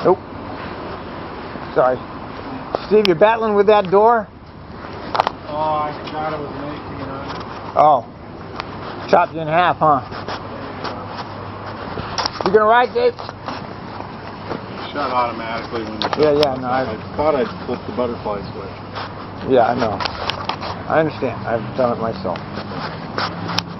Nope. Sorry. Steve, you're battling with that door? Oh, I forgot it was making it on. Oh. Chopped you in half, huh? You gonna ride, Dave? Shut automatically when you Yeah, no. I thought I'd flip the butterfly switch. Yeah, I know. I understand. I've done it myself.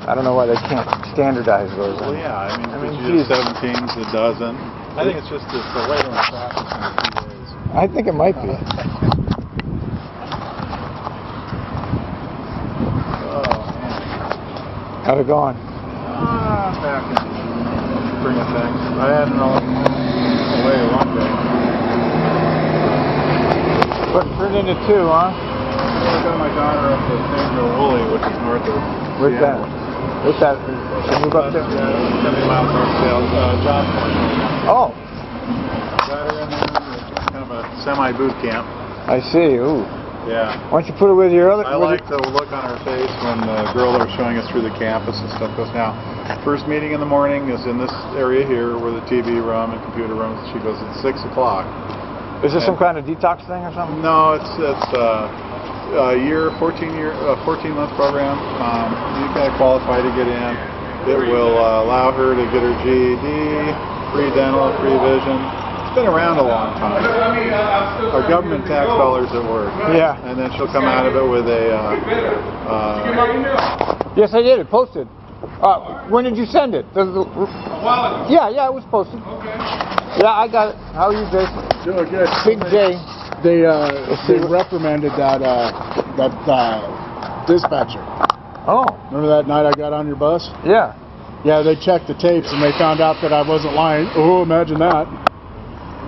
I don't know why they can't standardize those. Well, yeah, I mean geez. 17's a dozen. I think it's just the way they're practicing in 2 days. I think it might be. Oh, man. How'd it going? Back in spring of things. I had an away one day. But turned into 2, huh? I got my daughter up to St. Joe Woolley, which is north of Where's Seattle. that? What's that? Can you move up there? 70 miles north of Seattle. Johnsport. Oh, Got her in there. It's kind of a semi-boot camp. I see. Ooh. Yeah. Why don't you put it with your other... I like the look on her face when the girl that was showing us through the campus and stuff goes, now, first meeting in the morning is in this area here where the TV room and computer room. She goes, it's 6 o'clock. Is this some kind of detox thing or something? No, it's a year, 14-month program. You got to qualify to get in. It will allow her to get her GED, free dental, free vision. It's been around a long time. Our government tax dollars at work. Yeah. And then she'll come out of it with a... Yes, I did. It posted. When did you send it? A while ago. Yeah, it was posted. Okay. Yeah, I got it. How are you, Jason? Doing good. Big J. They reprimanded that dispatcher. Oh. Remember that night I got on your bus? Yeah. Yeah, they checked the tapes and they found out that I wasn't lying. Oh, imagine that.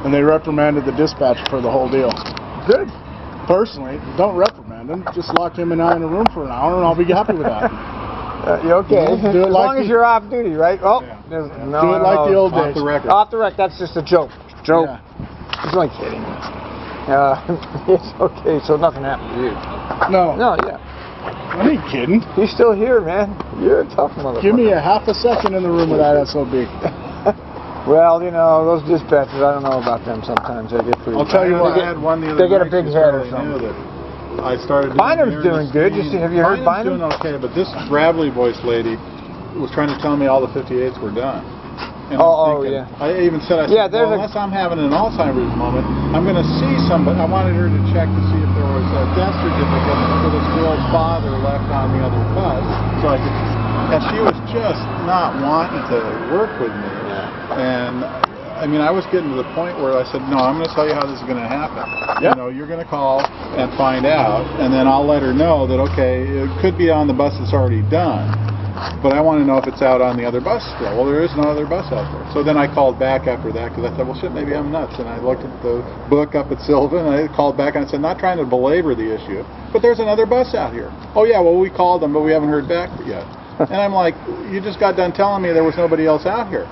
And they reprimanded the dispatcher for the whole deal. Good. Personally, don't reprimand him. Just lock him and I in a room for an hour and I'll be happy with that. You okay? Yeah, do it as like long as you're off duty, right? Oh, Yeah. no, Do it like the old Off days. the record. Off the record. That's just a joke. Joke. Yeah. He's only kidding. It's okay. So nothing happened to you. No. No, yeah. I ain't kidding. He's still here, man. You're a tough motherfucker. Give me a half a second in the room with that SOB. Well, you know, those dispatchers, I don't know about them sometimes. They get pretty... I'll tell you what, I had one the other they get a night, big she's head or fairly something. new that I started doing Bynum's the doing good. Have you heard Bynum? Bynum's doing okay, but this gravelly voice lady was trying to tell me all the 58s were done. And Oh, I'm thinking, yeah. I even said, well, unless I'm having an Alzheimer's moment, I'm going to see somebody. I wanted her to check to see if there was a death certificate for this girl's father left on the other bus. So I could, and she was just not wanting to work with me. Yeah. And I mean, I was getting to the point where I said, no, I'm going to tell you how this is going to happen. Yep. You know, you're going to call and find out, and then I'll let her know that, okay, it could be on the bus that's already done, but I want to know if it's out on the other bus still. Well, there is no other bus out there. So then I called back after that because I thought, well, shit, maybe I'm nuts. And I looked at the book up at Sylvan, and I called back and I said, not trying to belabor the issue, but there's another bus out here. Oh, yeah, well, we called them, but we haven't heard back yet. And I'm like, you just got done telling me there was nobody else out here.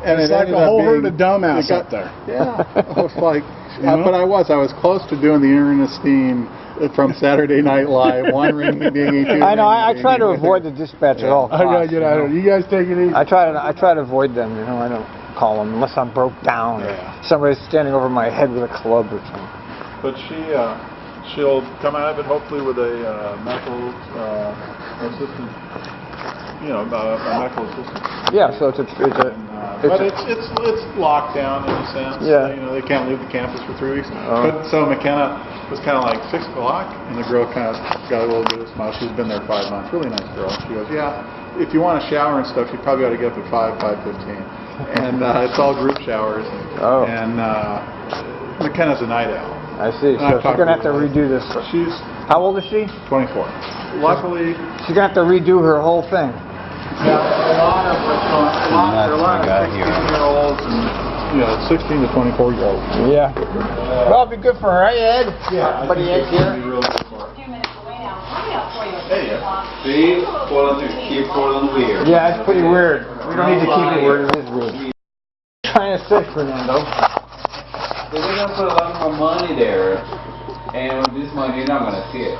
And It's it like ended a up whole being- herd of dumbass it got- up there. Yeah, I was like, You know? but I was close to doing the Ernestine from Saturday Night Live, one ring dingy, two I know. I ringy-dingy try to with her. avoid the dispatch at all I gotta costs. get out of here. You guys take it easy. I try to avoid them. You know, I don't call them unless I'm broke down or Yeah. somebody's standing over my head with a club or something. But she'll come out of it hopefully with a medical assistant, you know, a medical assistant. Yeah. So it's But it's locked down in a sense. Yeah. You know, they can't leave the campus for 3 weeks. Oh. But so McKenna was kind of like 6 o'clock, and the girl kind of got a little bit of a smile. She's been there 5 months. Really nice girl. She goes, yeah, if you want to shower and stuff, you probably ought to get up at 5:15. And it's all group showers. Oh. And McKenna's a night owl. I see. So she's gonna have to redo this. She's How old is she? 24. Luckily, She's gonna have to redo her whole thing. yeah, a lot of 16-year-olds and 16 to 24-year-olds. Yeah. Well, it'd be good for her, eh, Ed? Yeah, Buddy Ed here. Hey, See? Keep Portland weird. Yeah, it's pretty weird. We don't need to keep it weird. It is weird. Trying to say, Fernando. They're gonna put a lot more money there, and with this money, you're not gonna see it.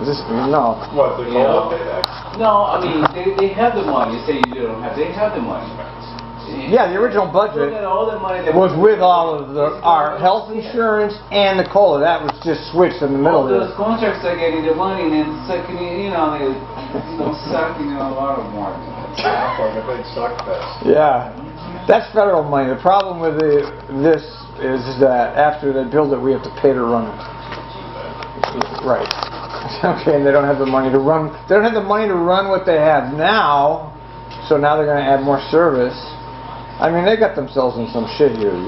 Is this no? what, the Yeah. COLA payback? No, I mean, they have the money. You say you don't have. They have the money. Yeah, the original budget Look at all the money that was with all of our health insurance and the COLA. That was just switched in the middle all there. those contracts are getting the money and then sucking it, they're sucking in a lot of more. That's like a big suck fest. Yeah, that's federal money. The problem with this is that after they build it, we have to pay to run it. Right. Okay, and they don't have the money to run. They don't have the money to run what they have now, so now they're going to add more service. I mean, they got themselves in some shit here, and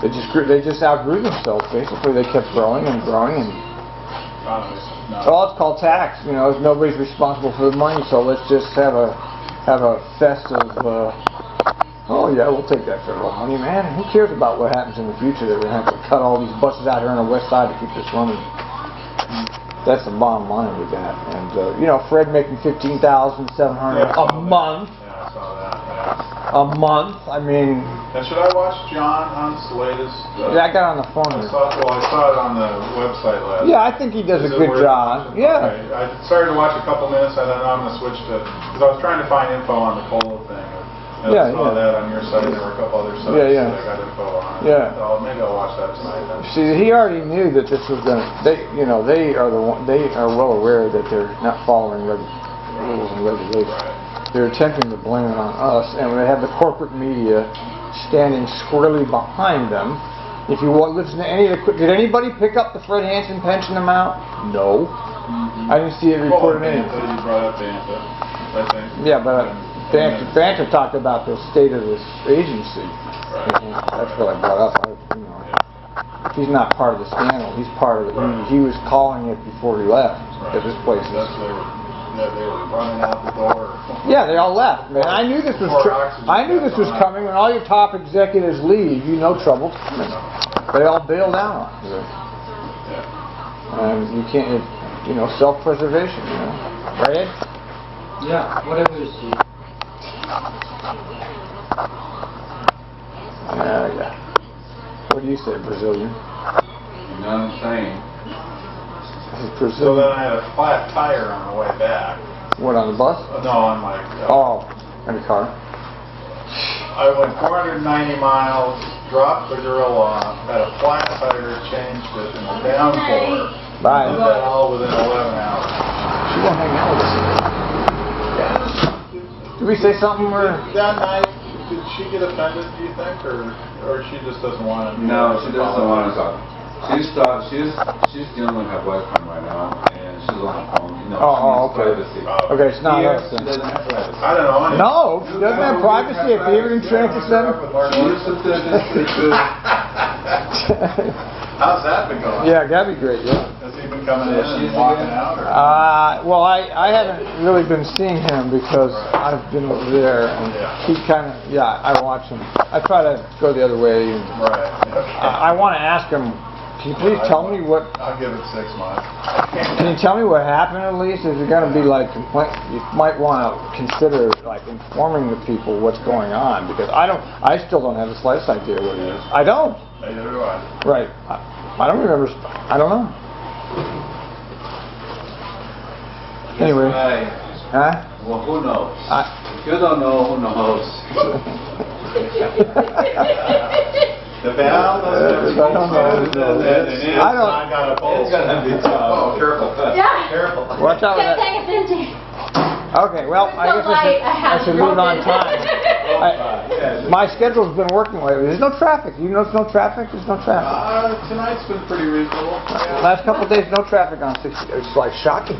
they just outgrew themselves. Basically, they kept growing and growing, and it's called tax. Nobody's responsible for the money, so let's just have a fest of. Oh yeah, we'll take that federal money, man. Who cares about what happens in the future? They're gonna have to cut all these buses out here on the west side to keep this running. That's the bottom line with that. And Fred making $15,700 a month. Yeah, I saw that. Yeah. A month. I mean. And should I watch John Hunt's latest? Yeah, I got on the phone. I saw it on the website last. Yeah, I think he does a good job. Yeah. Okay. I started to watch a couple minutes. I thought I'm going to switch to because I was trying to find info on the COLA thing. And I saw that on your site. There were a couple other sites that I got info on. Yeah. So maybe I'll watch that tonight. Then. See, he already knew that this was going to. They are well aware that they're not following rules and regulations. Right. They're attempting to blame it on us, and they have the corporate media standing squarely behind them. If you listen to any of the, did anybody pick up the Fred Hansen pension amount? No. I didn't see it reported anywhere. You brought up Banta, I think. Yeah, but Banta talked about the state of this agency. Right. That's what I brought up. He's not part of the scandal. He's part of it. He was calling it before he left because this place is. They were running out the door. Yeah, they all left. Man, I knew this was. I knew this was coming. When all your top executives leave, trouble's coming. They all bailed out. And you can't. Self-preservation. Right, Ed? Yeah, whatever you see. Yeah. What do you say, Brazilian? You know what I'm saying? So then I had a flat tire on the way back. What, on the bus? No, on my. In the car. I went 490 miles, dropped the grill off, had a flat tire, changed it in a downpour. Bye. Did that all within 11 hours. She won't hang out with us. Did we say something or? That night, did she get offended, do you think, or she just doesn't want to? No, she doesn't want to talk. She's dealing with her boyfriend right now, and she's on the phone. Okay. Privacy. Okay, it's not Here, us she then. doesn't have privacy. I don't know. No, she doesn't have privacy at Beaver Transit Center. She listens to How's that been going? Yeah, that'd be great. Yeah. Has he been coming in and walking out? Or? Well, I haven't really been seeing him because I've been over there, and he I watch him. I try to go the other way. And Right. I want to ask him. Can you please tell me what? I'll give it 6 months. Can you tell me what happened at least? Is it going to be like complaint? You might want to consider like informing the people what's going on because I still don't have the slightest idea what it is. I don't. Neither do I. Right. I don't remember. I don't know. Anyway. Huh? Well, who knows? If you don't know, who knows? The valve doesn't I got a pulse. It's gonna be tough. Oh, careful. Yeah. Careful. Watch out with Good that. thing it's empty. Okay, well, I guess I should leave it on time. My schedule's been working lately. There's no traffic. You know there's no traffic? There's no traffic. Tonight's been pretty reasonable. Last couple of days, no traffic on 60. It's like shocking.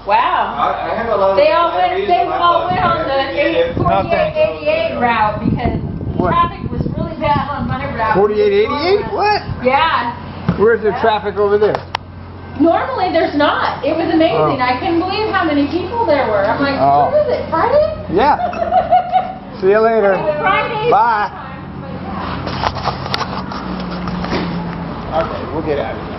Wow. I have a lot of. They all went on the 4888 route because traffic was really bad on my route. 4888? What? Yeah. Where's the traffic over there? Normally there's not. It was amazing. I couldn't believe how many people there were. I'm like, what is it, Friday? Yeah. See you later. Friday. Bye. Okay, we'll get out of here.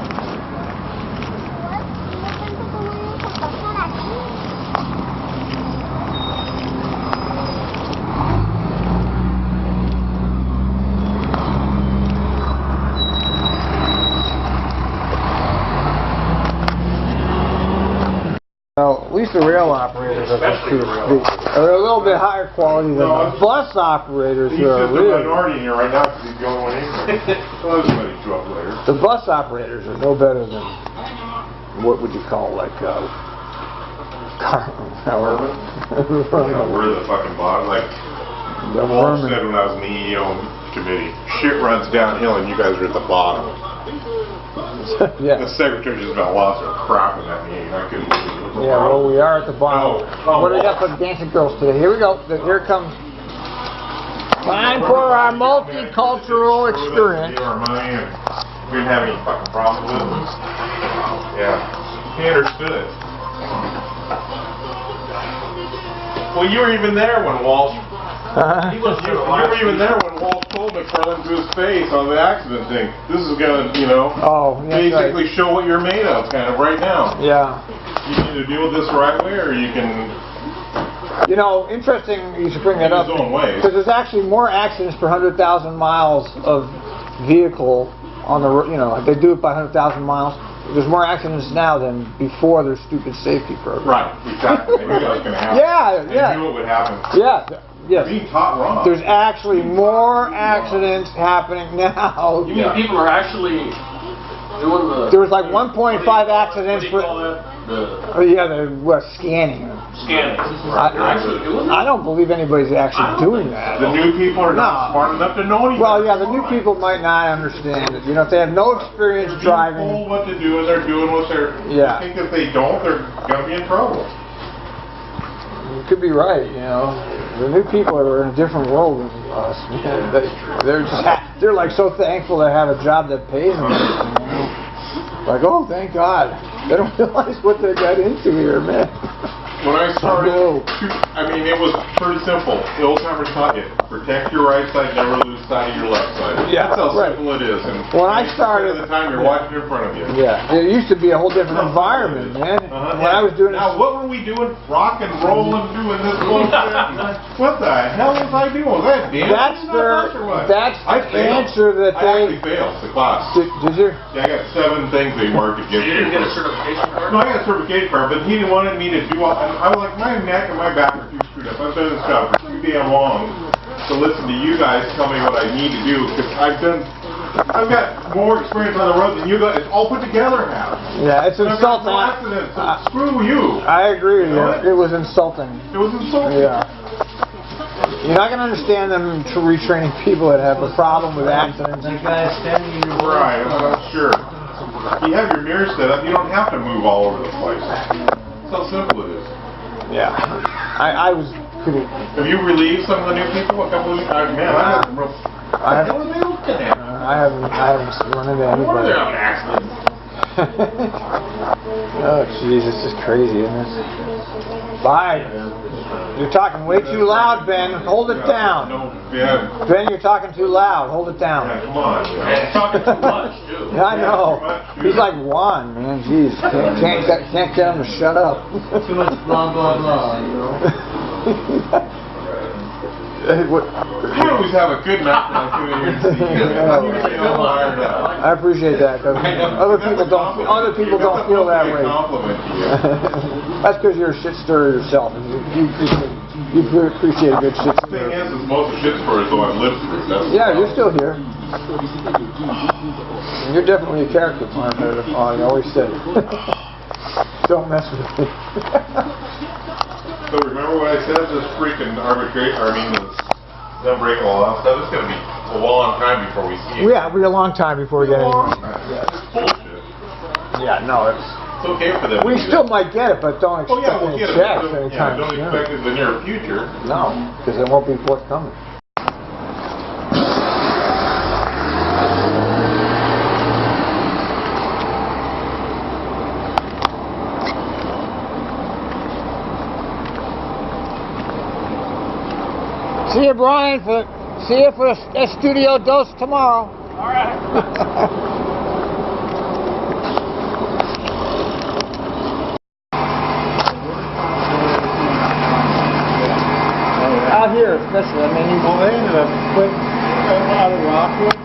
Well, least the rail operators are a little bit higher quality than the bus operators He's who are just a really. minority in here right now because he's the only one in here. Well, everybody show up later. The bus operators are no better than what would you call like We're the fucking bottom. Like Walsh said when I was in the EEO committee, shit runs downhill and you guys are at the bottom. Yeah. The secretary just about lost her crap in that meeting. I couldn't believe it. Yeah, well, we are at the bottom. Oh, What do we got for dancing girls today? Here we go. Here it comes. Time for our multicultural experience. Our money and we didn't have any fucking problems with it. Yeah. He understood it. Well, you were even there when Walsh. You were even there when Walsh told McFarland to his face on the accident thing. This is gonna, basically show what you're made of, kind of right now. Yeah. You can either deal with this the right way, or you can. Interesting you should bring that up. His own way. Because there's actually more accidents per 100,000 miles of vehicle on the road. They do it by 100,000 miles. There's more accidents now than before their stupid safety program. Right, exactly. They knew that was going to happen. Yeah. They knew it would happen. Yeah. Yes. Being taught wrong. There's actually more accidents happening now. You mean people are actually doing the... There was like 1.5 accidents for... What do you call that? Scanning. Scanning. They're actually doing that? I don't believe anybody's actually doing that. The new people are not smart enough to know anything. Well, yeah, the new people might not understand it. If they have no experience driving. They're told what to do and they're doing what they're... Yeah. I think if they don't, they're going to be in trouble. You could be right, The new people are in a different world than us. They're like so thankful to have a job that pays them. Like, oh, thank God. They don't realize what they got into here, man. When I started, it was pretty simple. The old timers taught you, protect your right side, never lose sight of your left side. Yeah, that's how simple it is. And when I started, at the time you're watching in front of you. Yeah, it used to be a whole different environment, man. When I was doing now, what were we doing? Rock and rolling, doing this bullshit. What the hell was I doing? Was that That's the answer that I actually failed the class. Did you? Yeah, I got 7 things they marked against me. You didn't get a certification card? No, I got a certification card, but he wanted me to do all. I was like, my neck and my back are too screwed up. I've done this job for too damn long to listen to you guys tell me what I need to do because I've got more experience on the road than you guys all put together have. Yeah, it's insulting. Accidents, so screw you. I agree with you. It was insulting. It was insulting. Yeah. You're not going to understand them retraining people that have a problem with accidents. That guy standing in your Right, sure. You have your mirror set up, you don't have to move all over the place. That's how simple it is. Yeah. I was pretty... Have you relieved some of the new people? A couple of weeks? Man, I had some real... I haven't run into anybody. They're having accidents. Oh, jeez, this is crazy, isn't it? Bye. You're talking way too loud, Ben. Hold it down. Ben, you're talking too loud. Hold it down. Yeah, come on. And talking too much, too. Yeah, I know. He's like Juan, man. Jeez, can't get him to shut up. Too much blah blah blah. I always have a good night when I come in here and see you. I appreciate that. Other people don't feel that way. That's because you're a shit stirrer yourself. You appreciate a good shit The thing stirrer. is most of shit stories though I've lived through. Yeah, you're still here. You're definitely a character, Mark. I always say. Don't mess with me. So remember what I said? This freaking them breaking all that stuff. It's going to be a long time before we see it. Yeah, it'll be a long time before we get it. It's bullshit. Yeah, no, it's okay for them. We still might get it, but don't expect we'll any get checks it. anytime Don't soon. expect it in the near future. No, because it won't be forthcoming. See you, Brian. See you for a studio dose tomorrow. All right. Out here, especially. I mean, They ended up putting out of Rockwood.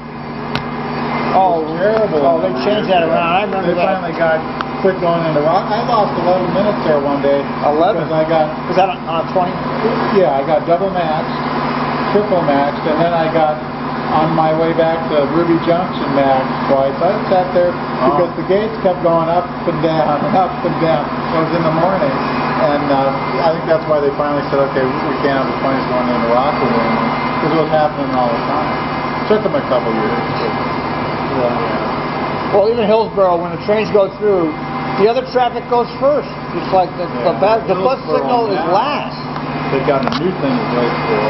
oh, Terrible. oh, they changed that around. I remember They that. finally got quit going into rock. I lost 11 minutes there one day. 11? Because I got, Was that on a 20? yeah, I got double maxed, triple maxed, and then I got on my way back to Ruby Junction maxed twice. I sat there because the gates kept going up and down and up and down. It was in the morning. And I think that's why they finally said, okay, we can't have the 20s going into Rockwood anymore. Because it was happening all the time. Took them a couple years. But, Well, even Hillsborough, when the trains go through, the other traffic goes first. Just like the bus Hillsborough signal is now, last. They got a new thing to wait for,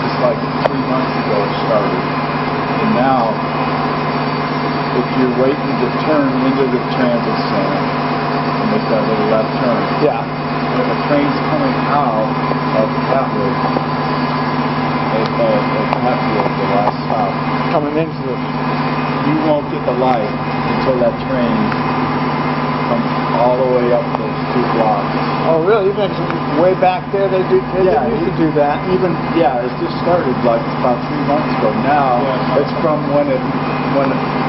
just like 3 months ago it started. And now, if you're waiting to turn into the transit center, and make that little left turn, Yeah. if a train's coming out of Hatfield, the last stop, Coming into the... you won't get the light until that train comes all the way up those 2 blocks. Oh, really? Even way back there, they used to do that. It just started like about 3 months ago. Now, it's from when it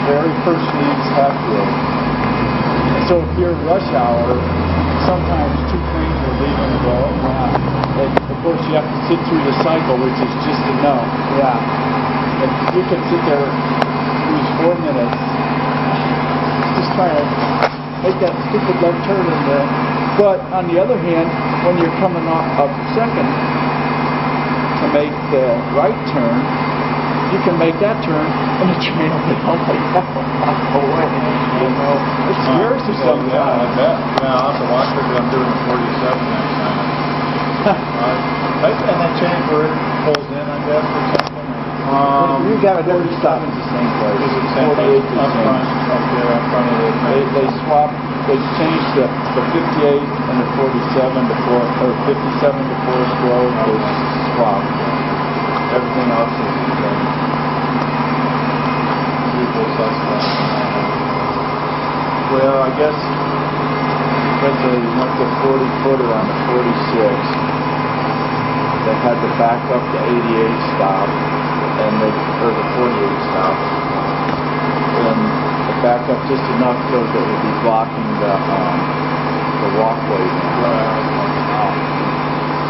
very first leaves Hatfield. So if you're rush hour, sometimes 2 trains are leaving to go. And of course, you have to sit through the cycle, which is just enough. Yeah. And you can sit there, lose 4 minutes, just trying to make that stupid left turn in there. But on the other hand, when you're coming up second to make the right turn, you can make that turn, and the train will be only half a block away. You know, it's scary to sometimes. Yeah, I bet. Yeah, I'll have to watch it because I'm doing 47 next time. And that change where it pulls in, I guess, or something. You got a different stop. 47's the same place. Is it the same place? 48 is the Up same. front. Okay, up front of the train. They swapped, they changed the 58 and the 47 to or 57 to Forest Grove. They swapped. Everything else is the same. Usual suspects. Well, I guess because they went to 40-footer on the 46. They had to back up the 88 stop, and or the 48 stop, and they back up just enough so that it would be blocking the walkway.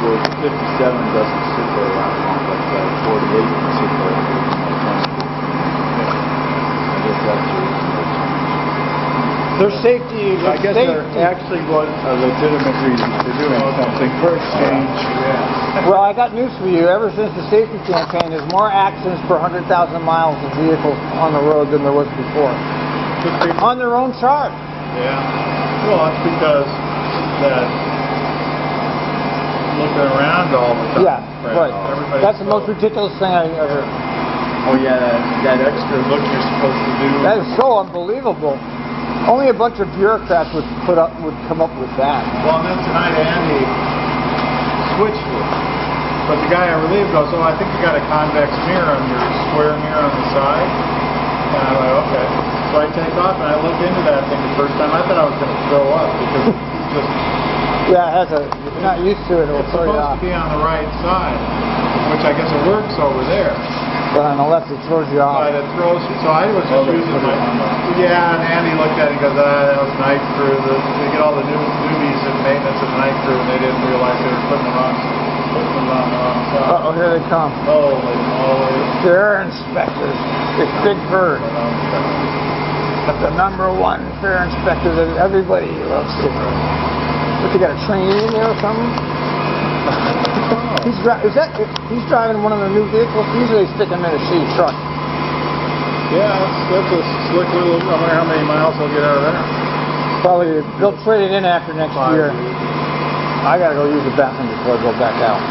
Whereas 57 doesn't sit there that long, but 48 can sit there. I guess that's the reason they changed. Their safety... I guess there actually was a legitimate reason for doing something for exchange. Well, I got news for you. Ever since the safety campaign, there's more accidents per 100,000 miles of vehicles on the road than there was before. On their own chart. Yeah. Well, that's because that looking around all the time. Yeah, right. That's the most ridiculous thing I ever... Oh yeah, that extra look you're supposed to do. That is so unbelievable. Only a bunch of bureaucrats would come up with that. Well, and then tonight Andy switched it. But the guy I relieved goes, oh, I think you got a convex mirror on your square mirror on the side. And I'm like, okay. So I take off and I look into that thing the first time. I thought I was going to throw up because it's just... Yeah, if you're not used to it, it'll It's throw you supposed off. to be on the right side, which I guess it works over there. But on the left, it throws you off. But it throws you. So I was just using my... Yeah, and Andy looked at it and goes, that was night crew. They get all the newbies in maintenance of the night crew, and they didn't realize they were putting them on the wrong side. Uh-oh, here they come. Holy moly. Fare inspectors. It's Big Bird. The #1 fare inspector that everybody loves to. What, you got a trainee in there or something? He's driving one of the new vehicles. Usually they stick him in a shitty truck. Yeah, that's a slick little... I wonder how many miles they'll get out of there. Probably they'll trade it in after next 5 year. years. I gotta go use the bathroom before I go back out.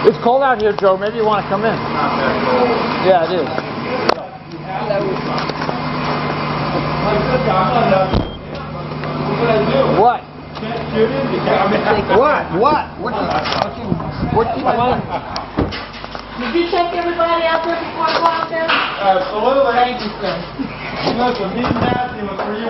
It's cold out here, Joe. Maybe you want to come in. Not that cold. Yeah, it is. What? What do you want? Did you check everybody out there before I go out there? Absolutely. Thank you, sir. Listen, he's nasty with for you.